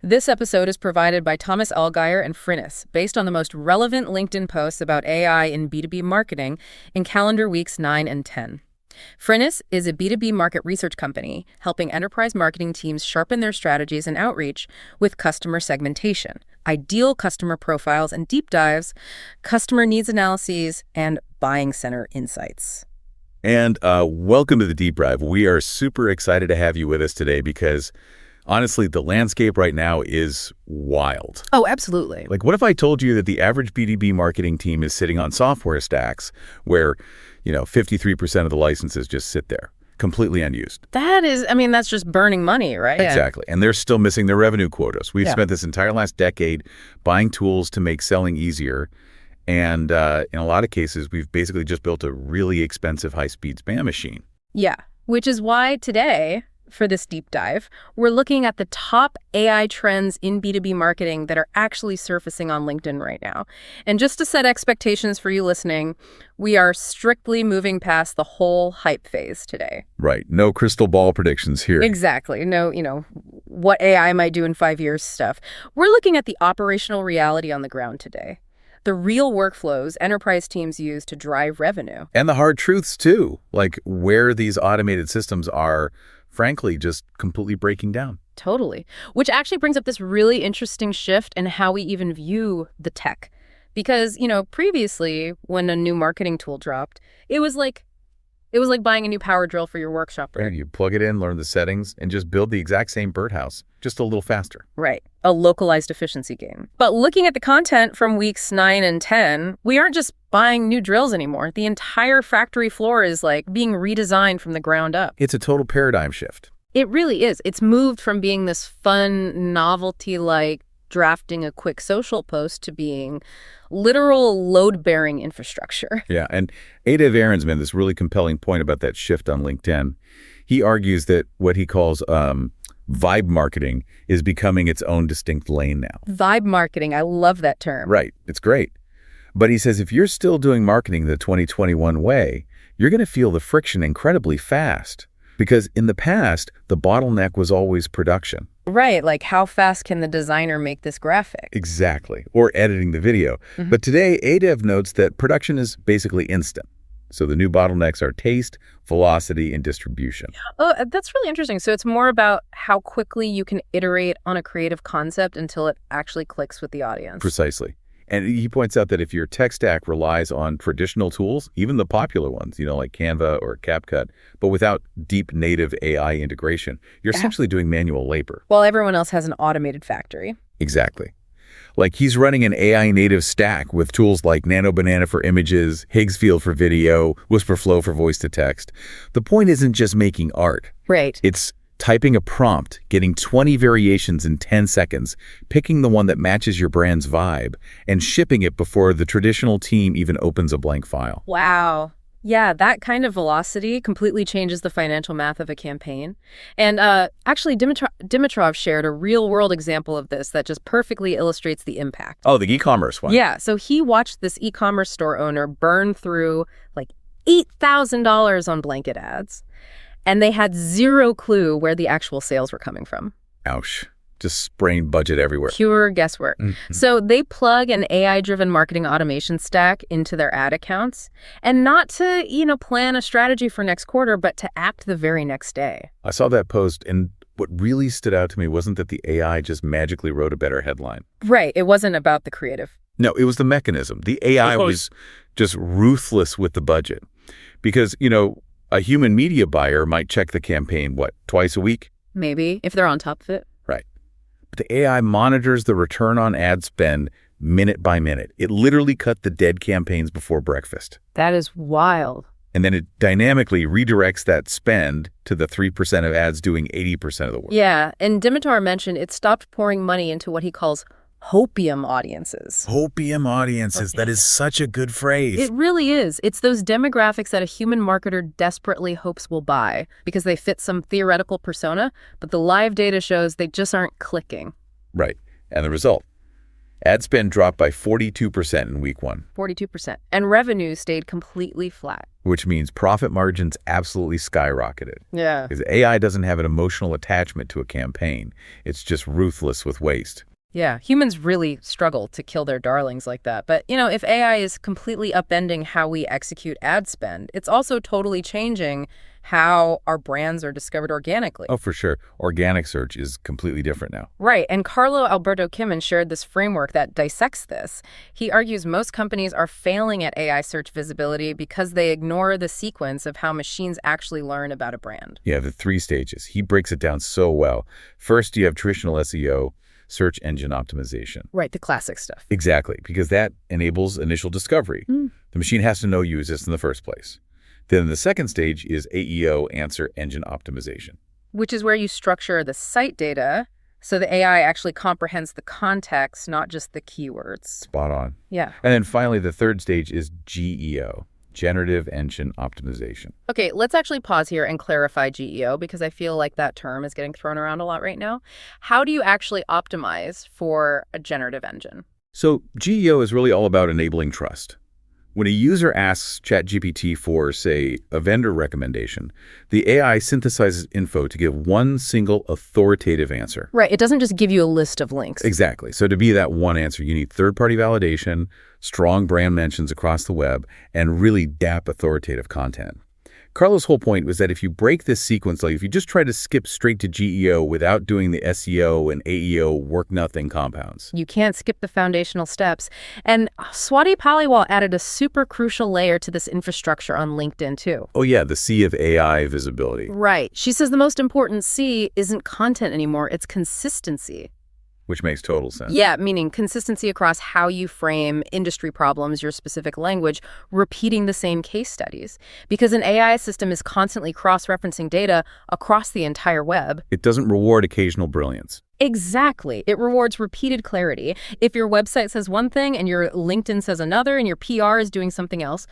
This episode is provided by Thomas Allgaier and Frinnis, based on the most relevant LinkedIn posts about AI in B2B marketing in calendar weeks 9 and 10. Frinnis is a B2B market research company helping enterprise marketing teams sharpen their strategies and outreach with customer segmentation, ideal customer profiles and deep dives, customer needs analyses, and buying center insights. And welcome to the Deep Dive. We are super excited to have you with us today because, honestly, the landscape right now is wild. Oh, absolutely. Like, what if I told you that the average B2B marketing team is sitting on software stacks where, 53% of the licenses just sit there, completely unused? That's just burning money, right? Exactly. And they're still missing their revenue quotas. We've spent this entire last decade buying tools to make selling easier. And in a lot of cases, we've basically just built a really expensive high-speed spam machine. Yeah, which is why today, for this deep dive, we're looking at the top AI trends in B2B marketing that are actually surfacing on LinkedIn right now. And just to set expectations for you listening, we are strictly moving past the whole hype phase today. Right. No crystal ball predictions here. Exactly. No, what AI might do in 5 years stuff. We're looking at the operational reality on the ground today. The real workflows enterprise teams use to drive revenue. And the hard truths, too, like where these automated systems are, frankly, just completely breaking down. Totally. Which actually brings up this really interesting shift in how we even view the tech. Because, previously, when a new marketing tool dropped, it was like buying a new power drill for your workshop. Right? Yeah, you plug it in, learn the settings, and just build the exact same birdhouse, just a little faster. Right. A localized efficiency gain. But looking at the content from weeks 9 and 10, we aren't just buying new drills anymore. The entire factory floor is being redesigned from the ground up. It's a total paradigm shift. It really is. It's moved from being this fun novelty drafting a quick social post to being literal load-bearing infrastructure. Yeah, and Ada Aaron's made this really compelling point about that shift on LinkedIn. He argues that what he calls vibe marketing is becoming its own distinct lane now. Vibe marketing, I love that term. Right, it's great. But he says if you're still doing marketing the 2021 way, you're going to feel the friction incredibly fast. Because in the past, the bottleneck was always production. Right, like how fast can the designer make this graphic? Exactly, or editing the video. Mm-hmm. But today, ADEV notes that production is basically instant. So the new bottlenecks are taste, velocity, and distribution. Oh, that's really interesting. So it's more about how quickly you can iterate on a creative concept until it actually clicks with the audience. Precisely. And he points out that if your tech stack relies on traditional tools, even the popular ones, like Canva or CapCut, but without deep native AI integration, you're essentially doing manual labor. While everyone else has an automated factory. Exactly. Like he's running an AI native stack with tools like Nano Banana for images, Higgsfield for video, Whisperflow for voice to text. The point isn't just making art. Right. It's typing a prompt, getting 20 variations in 10 seconds, picking the one that matches your brand's vibe, and shipping it before the traditional team even opens a blank file. Wow. Yeah, that kind of velocity completely changes the financial math of a campaign. And actually, Dimitrov shared a real-world example of this that just perfectly illustrates the impact. Oh, the e-commerce one. Yeah, so he watched this e-commerce store owner burn through $8,000 on blanket ads. And they had zero clue where the actual sales were coming from. Ouch. Just spraying budget everywhere. Pure guesswork. Mm-hmm. So they plug an AI-driven marketing automation stack into their ad accounts, and not to, plan a strategy for next quarter, but to act the very next day. I saw that post, and what really stood out to me wasn't that the AI just magically wrote a better headline. Right. It wasn't about the creative. No, it was the mechanism. The AI was just ruthless with the budget. Because, a human media buyer might check the campaign, twice a week? Maybe, if they're on top of it. Right. But the AI monitors the return on ad spend minute by minute. It literally cut the dead campaigns before breakfast. That is wild. And then it dynamically redirects that spend to the 3% of ads doing 80% of the work. Yeah, and Dimitar mentioned it stopped pouring money into what he calls hopium audiences. Hopium audiences. That is such a good phrase. It really is. It's those demographics that a human marketer desperately hopes will buy because they fit some theoretical persona, but the live data shows they just aren't clicking. Right. And the result? Ad spend dropped by 42% in week 1. 42%. And revenue stayed completely flat. Which means profit margins absolutely skyrocketed. Yeah. Because AI doesn't have an emotional attachment to a campaign. It's just ruthless with waste. Yeah, humans really struggle to kill their darlings like that. But, if AI is completely upending how we execute ad spend, it's also totally changing how our brands are discovered organically. Oh, for sure. Organic search is completely different now. Right, and Carlo Alberto Kimmin shared this framework that dissects this. He argues most companies are failing at AI search visibility because they ignore the sequence of how machines actually learn about a brand. Yeah, the 3 stages. He breaks it down so well. First, you have traditional SEO, search engine optimization. Right, the classic stuff. Exactly, because that enables initial discovery. The machine has to know you exist in the first place. Then the second stage is AEO, answer engine optimization. Which is where you structure the site data so the AI actually comprehends the context, not just the keywords. Spot on. Yeah. And then finally, the third stage is GEO, Generative Engine Optimization. Okay, let's actually pause here and clarify GEO because I feel like that term is getting thrown around a lot right now. How do you actually optimize for a generative engine? So GEO is really all about enabling trust. When a user asks ChatGPT for, say, a vendor recommendation, the AI synthesizes info to give one single authoritative answer. Right, it doesn't just give you a list of links. Exactly. So to be that one answer, you need third-party validation, strong brand mentions across the web, and really DAP authoritative content. Carlos' whole point was that if you break this sequence, like if you just try to skip straight to GEO without doing the SEO and AEO work-nothing compounds. You can't skip the foundational steps. And Swati Paliwal added a super crucial layer to this infrastructure on LinkedIn, too. Oh yeah, the C of AI visibility. Right. She says the most important C isn't content anymore, it's consistency. Which makes total sense. Yeah, meaning consistency across how you frame industry problems, your specific language, repeating the same case studies. Because an AI system is constantly cross-referencing data across the entire web. It doesn't reward occasional brilliance. Exactly. It rewards repeated clarity. If your website says one thing and your LinkedIn says another and your PR is doing something else,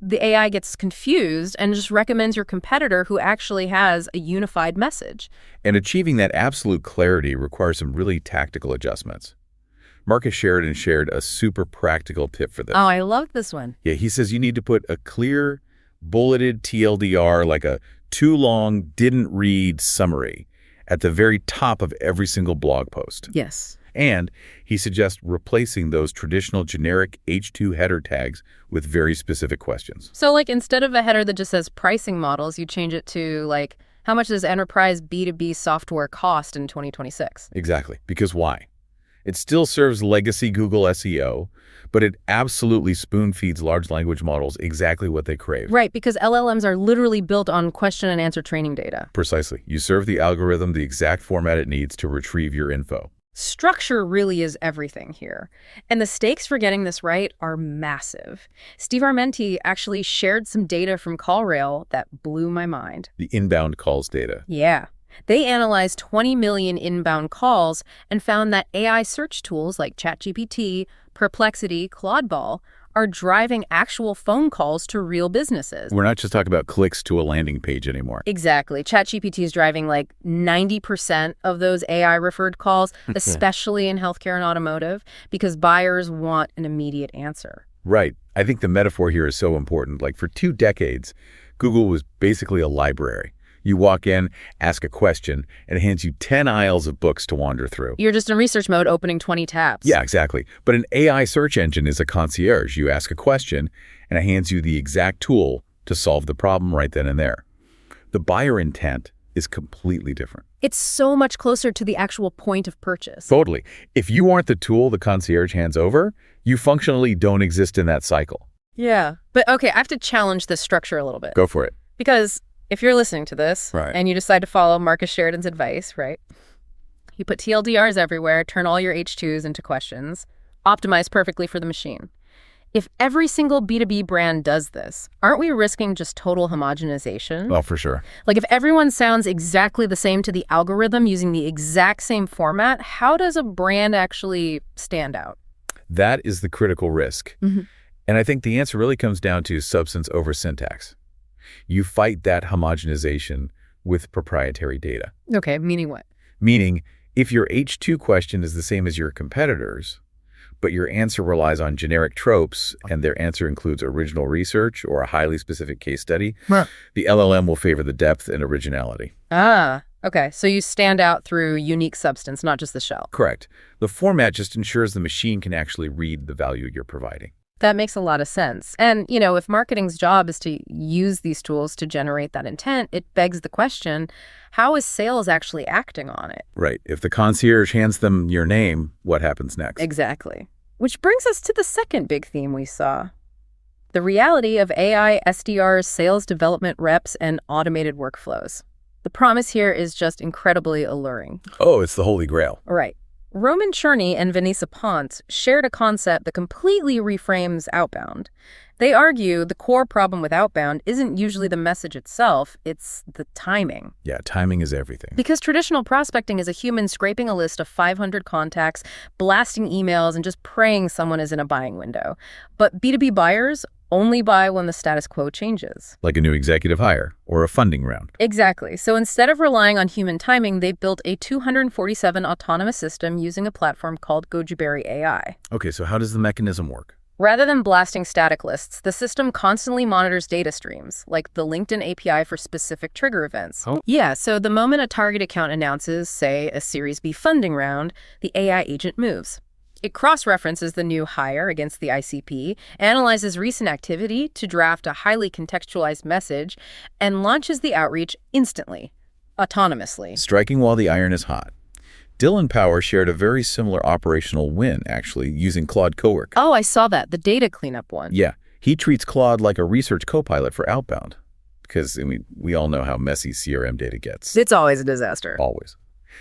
the AI gets confused and just recommends your competitor who actually has a unified message. And achieving that absolute clarity requires some really tactical adjustments. Marcus Sheridan shared a super practical tip for this. Oh, I love this one. Yeah, he says you need to put a clear, bulleted TLDR, like a too long, didn't read summary, at the very top of every single blog post. Yes. And he suggests replacing those traditional generic H2 header tags with very specific questions. So like instead of a header that just says pricing models, you change it to like, how much does enterprise B2B software cost in 2026? Exactly. Because why? It still serves legacy Google SEO, but it absolutely spoon feeds large language models exactly what they crave. Right, because LLMs are literally built on question and answer training data. Precisely. You serve the algorithm the exact format it needs to retrieve your info. Structure really is everything here. And the stakes for getting this right are massive. Steve Armenti actually shared some data from CallRail that blew my mind. The inbound calls data. Yeah. They analyzed 20 million inbound calls and found that AI search tools like ChatGPT, Perplexity, Claude are driving actual phone calls to real businesses. We're not just talking about clicks to a landing page anymore. Exactly. ChatGPT is driving like 90% of those AI-referred calls, especially in healthcare and automotive, because buyers want an immediate answer. Right. I think the metaphor here is so important. Like for 2 decades, Google was basically a library. You walk in, ask a question, and it hands you 10 aisles of books to wander through. You're just in research mode opening 20 tabs. Yeah, exactly. But an AI search engine is a concierge. You ask a question, and it hands you the exact tool to solve the problem right then and there. The buyer intent is completely different. It's so much closer to the actual point of purchase. Totally. If you aren't the tool the concierge hands over, you functionally don't exist in that cycle. Yeah. But okay, I have to challenge this structure a little bit. Go for it. Because if you're listening to this Right. and you decide to follow Marcus Sheridan's advice, right? You put TLDRs everywhere, turn all your H2s into questions, optimize perfectly for the machine. If every single B2B brand does this, aren't we risking just total homogenization? Well, for sure. Like if everyone sounds exactly the same to the algorithm using the exact same format, how does a brand actually stand out? That is the critical risk. And I think the answer really comes down to substance over syntax. You fight that homogenization with proprietary data. Okay, meaning what? Meaning, if your H2 question is the same as your competitors, but your answer relies on generic tropes and their answer includes original research or a highly specific case study, the LLM will favor the depth and originality. Ah, okay. So you stand out through unique substance, not just the shell. Correct. The format just ensures the machine can actually read the value you're providing. That makes a lot of sense. And, if marketing's job is to use these tools to generate that intent, it begs the question, how is sales actually acting on it? Right. If the concierge hands them your name, what happens next? Exactly. Which brings us to the second big theme we saw. The reality of AI SDRs, sales development reps, and automated workflows. The promise here is just incredibly alluring. Oh, it's the Holy Grail. Right. Roman Cherney and Vanessa Ponce shared a concept that completely reframes outbound. They argue the core problem with outbound isn't usually the message itself, it's the timing. Yeah, timing is everything. Because traditional prospecting is a human scraping a list of 500 contacts, blasting emails, and just praying someone is in a buying window. But B2B buyers only buy when the status quo changes. Like a new executive hire or a funding round. Exactly. So instead of relying on human timing, they built a 247 autonomous system using a platform called Goji AI. Okay, so how does the mechanism work? Rather than blasting static lists, the system constantly monitors data streams, like the LinkedIn API for specific trigger events. Oh. Yeah, so the moment a target account announces, say, a Series B funding round, the AI agent moves. It cross-references the new hire against the ICP, analyzes recent activity to draft a highly contextualized message, and launches the outreach instantly, autonomously. Striking while the iron is hot. Dylan Power shared a very similar operational win, actually, using Claude Cowork. Oh, I saw that, the data cleanup one. Yeah, he treats Claude like a research co-pilot for outbound. Because, we all know how messy CRM data gets. It's always a disaster. Always.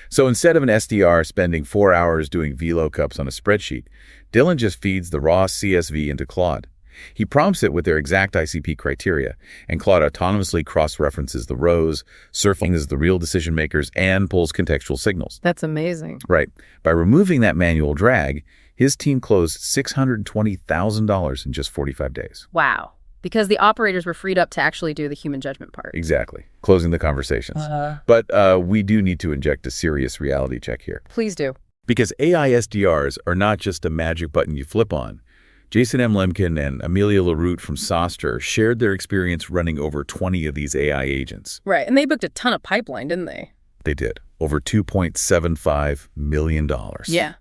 So instead of an SDR spending 4 hours doing VLOOKUPs on a spreadsheet, Dylan just feeds the raw CSV into Claude. He prompts it with their exact ICP criteria, and Claude autonomously cross-references the rows, surfaces the real decision makers, and pulls contextual signals. That's amazing. Right. By removing that manual drag, his team closed $620,000 in just 45 days. Wow. Because the operators were freed up to actually do the human judgment part. Exactly. Closing the conversations. But we do need to inject a serious reality check here. Please do. Because AI SDRs are not just a magic button you flip on. Jason M. Lemkin and Amelia LaRoute from Soster shared their experience running over 20 of these AI agents. Right, and they booked a ton of pipeline, didn't they? They did. Over $2.75 million. Yeah.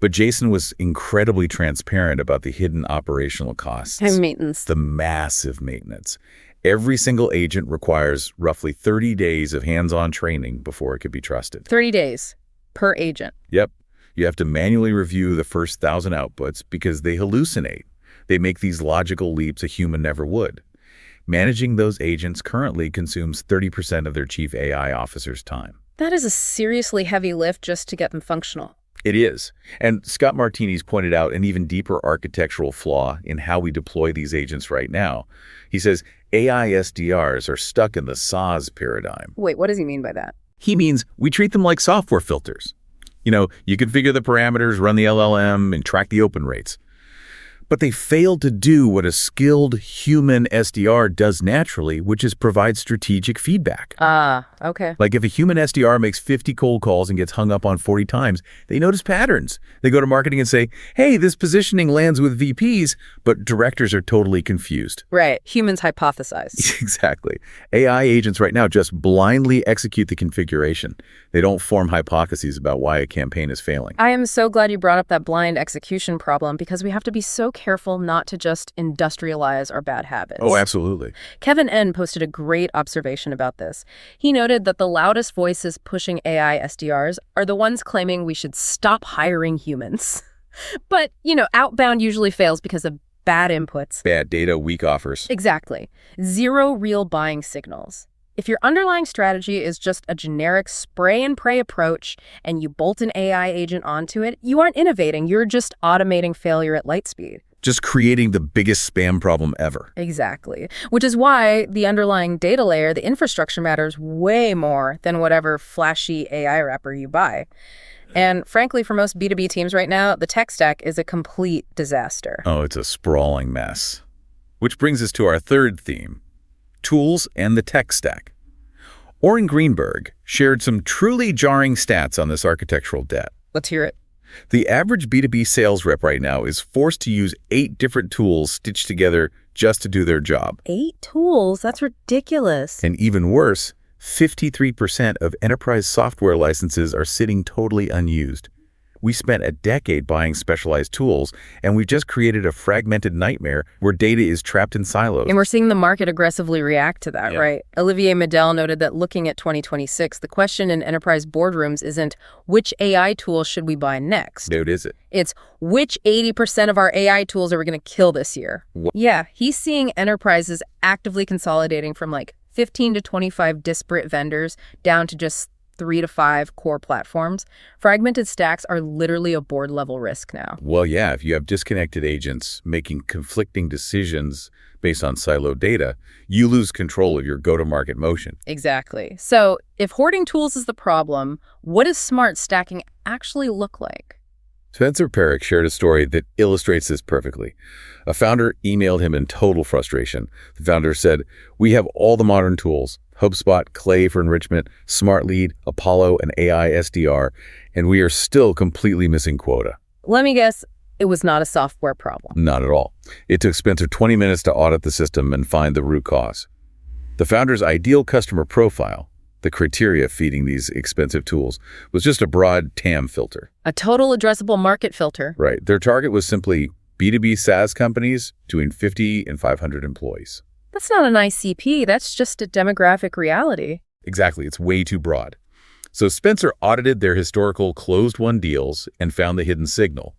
But Jason was incredibly transparent about the hidden operational costs. And maintenance. The massive maintenance. Every single agent requires roughly 30 days of hands-on training before it could be trusted. 30 days per agent. Yep. You have to manually review the first 1,000 outputs because they hallucinate. They make these logical leaps a human never would. Managing those agents currently consumes 30% of their chief AI officer's time. That is a seriously heavy lift just to get them functional. It is. And Scott Martini's pointed out an even deeper architectural flaw in how we deploy these agents right now. He says AI SDRs are stuck in the SaaS paradigm. Wait, what does he mean by that? He means we treat them like software filters. You configure the parameters, run the LLM, and track the open rates. But they fail to do what a skilled human SDR does naturally, which is provide strategic feedback. Okay. Like if a human SDR makes 50 cold calls and gets hung up on 40 times, they notice patterns. They go to marketing and say, hey, this positioning lands with VPs, but directors are totally confused. Right. Humans hypothesize. Exactly. AI agents right now just blindly execute the configuration. They don't form hypotheses about why a campaign is failing. I am so glad you brought up that blind execution problem because we have to be so careful not to just industrialize our bad habits. Oh, absolutely. Kevin N. posted a great observation about this. He noted that the loudest voices pushing AI SDRs are the ones claiming we should stop hiring humans. But, outbound usually fails because of bad inputs. Bad data, weak offers. Exactly. Zero real buying signals. If your underlying strategy is just a generic spray and pray approach and you bolt an AI agent onto it, you aren't innovating. You're just automating failure at light speed. Just creating the biggest spam problem ever. Exactly. Which is why the underlying data layer, the infrastructure, matters way more than whatever flashy AI wrapper you buy. And frankly, for most B2B teams right now, the tech stack is a complete disaster. Oh, it's a sprawling mess. Which brings us to our third theme, tools and the tech stack. Oren Greenberg shared some truly jarring stats on this architectural debt. Let's hear it. The average B2B sales rep right now is forced to use 8 different tools stitched together just to do their job. 8 tools? That's ridiculous. And even worse, 53% of enterprise software licenses are sitting totally unused. We spent a decade buying specialized tools, and we've just created a fragmented nightmare where data is trapped in silos. And we're seeing the market aggressively react to that, right? Olivier Medel noted that looking at 2026, the question in enterprise boardrooms isn't which AI tool should we buy next? What is it? It's which 80% of our AI tools are we going to kill this year? Yeah, he's seeing enterprises actively consolidating from like 15 to 25 disparate vendors down to just 3 to 5 core platforms. Fragmented stacks are literally a board-level risk now. Well, yeah, if you have disconnected agents making conflicting decisions based on siloed data, you lose control of your go-to-market motion. Exactly. So if hoarding tools is the problem, what does smart stacking actually look like? Spencer Perrick shared a story that illustrates this perfectly. A founder emailed him in total frustration. The founder said, "We have all the modern tools, HubSpot, Clay for enrichment, Smart Lead, Apollo, and AI SDR, and we are still completely missing quota." Let me guess, it was not a software problem. Not at all. It took Spencer 20 minutes to audit the system and find the root cause. The founder's ideal customer profile, the criteria feeding these expensive tools, was just a broad TAM filter. A total addressable market filter. Right. Their target was simply B2B SaaS companies between 50 and 500 employees. That's not an ICP. That's just a demographic reality. Exactly. It's way too broad. So Spencer audited their historical closed-won deals and found the hidden signal.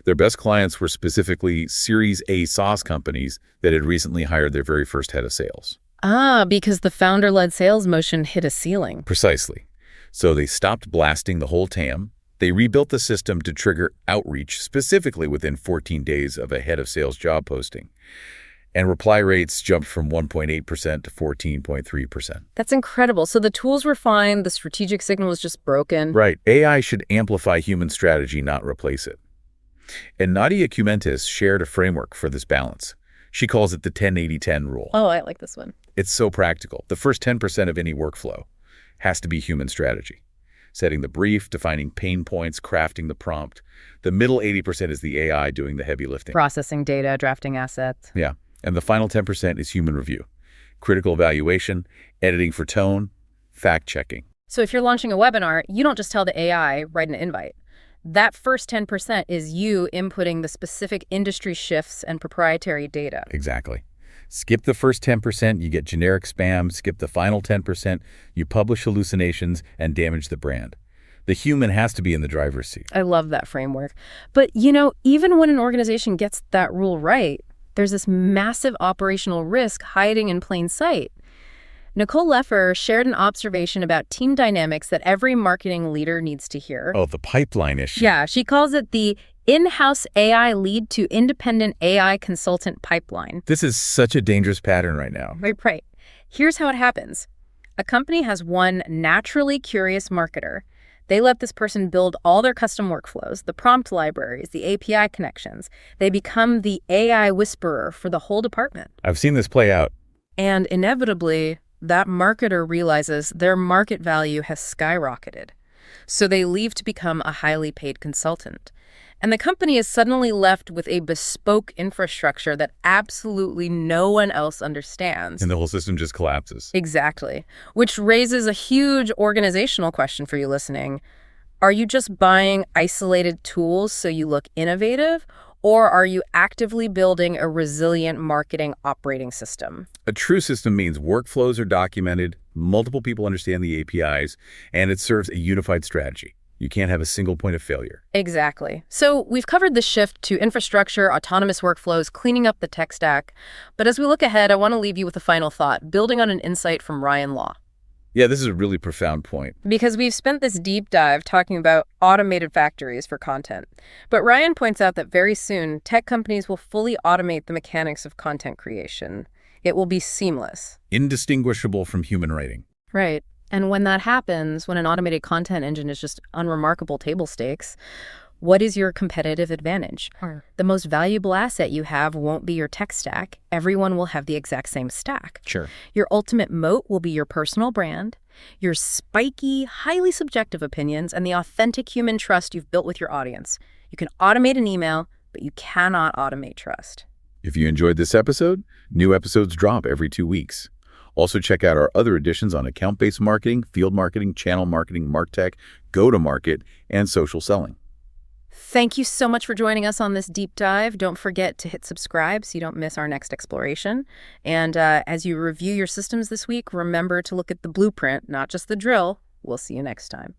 Their best clients were specifically Series A SaaS companies that had recently hired their very first head of sales. Ah, because the founder-led sales motion hit a ceiling. Precisely. So they stopped blasting the whole TAM. They rebuilt the system to trigger outreach specifically within 14 days of a head of sales job posting. And reply rates jumped from 1.8% to 14.3%. That's incredible. So the tools were fine, the strategic signal was just broken. Right. AI should amplify human strategy, not replace it. And Nadia Cumentis shared a framework for this balance. She calls it the 10-80-10 rule. Oh, I like this one. It's so practical. The first 10% of any workflow has to be human strategy. Setting the brief, defining pain points, crafting the prompt. The middle 80% is the AI doing the heavy lifting. Processing data, drafting assets. Yeah. And the final 10% is human review. Critical evaluation, editing for tone, fact-checking. So if you're launching a webinar, you don't just tell the AI, write an invite. That first 10% is you inputting the specific industry shifts and proprietary data. Exactly. Skip the first 10%, you get generic spam. Skip the final 10%, you publish hallucinations and damage the brand. The human has to be in the driver's seat. I love that framework. But, even when an organization gets that rule right, there's this massive operational risk hiding in plain sight. Nicole Leffer shared an observation about team dynamics that every marketing leader needs to hear. Oh, the pipeline issue. Yeah, she calls it the in-house AI lead to independent AI consultant pipeline. This is such a dangerous pattern right now. Right. Here's how it happens. A company has one naturally curious marketer. They let this person build all their custom workflows, the prompt libraries, the API connections. They become the AI whisperer for the whole department. I've seen this play out. And inevitably, that marketer realizes their market value has skyrocketed. So they leave to become a highly paid consultant. And the company is suddenly left with a bespoke infrastructure that absolutely no one else understands. And the whole system just collapses. Exactly. Which raises a huge organizational question for you listening. Are you just buying isolated tools so you look innovative? Or are you actively building a resilient marketing operating system? A true system means workflows are documented, multiple people understand the APIs, and it serves a unified strategy. You can't have a single point of failure. Exactly. So we've covered the shift to infrastructure, autonomous workflows, cleaning up the tech stack. But as we look ahead, I want to leave you with a final thought, building on an insight from Ryan Law. Yeah, this is a really profound point. Because we've spent this deep dive talking about automated factories for content. But Ryan points out that very soon, tech companies will fully automate the mechanics of content creation. It will be seamless. Indistinguishable from human writing. Right. And when that happens, when an automated content engine is just unremarkable table stakes, what is your competitive advantage? The most valuable asset you have won't be your tech stack. Everyone will have the exact same stack. Sure. Your ultimate moat will be your personal brand. Your spiky, highly subjective opinions, and the authentic human trust you've built with your audience. You can automate an email, but you cannot automate trust. If you enjoyed this episode, new episodes drop every 2 weeks. Also check out our other editions on account-based marketing, field marketing, channel marketing, MarTech, go-to-market, and social selling. Thank you so much for joining us on this deep dive. Don't forget to hit subscribe so you don't miss our next exploration. And as you review your systems this week, remember to look at the blueprint, not just the drill. We'll see you next time.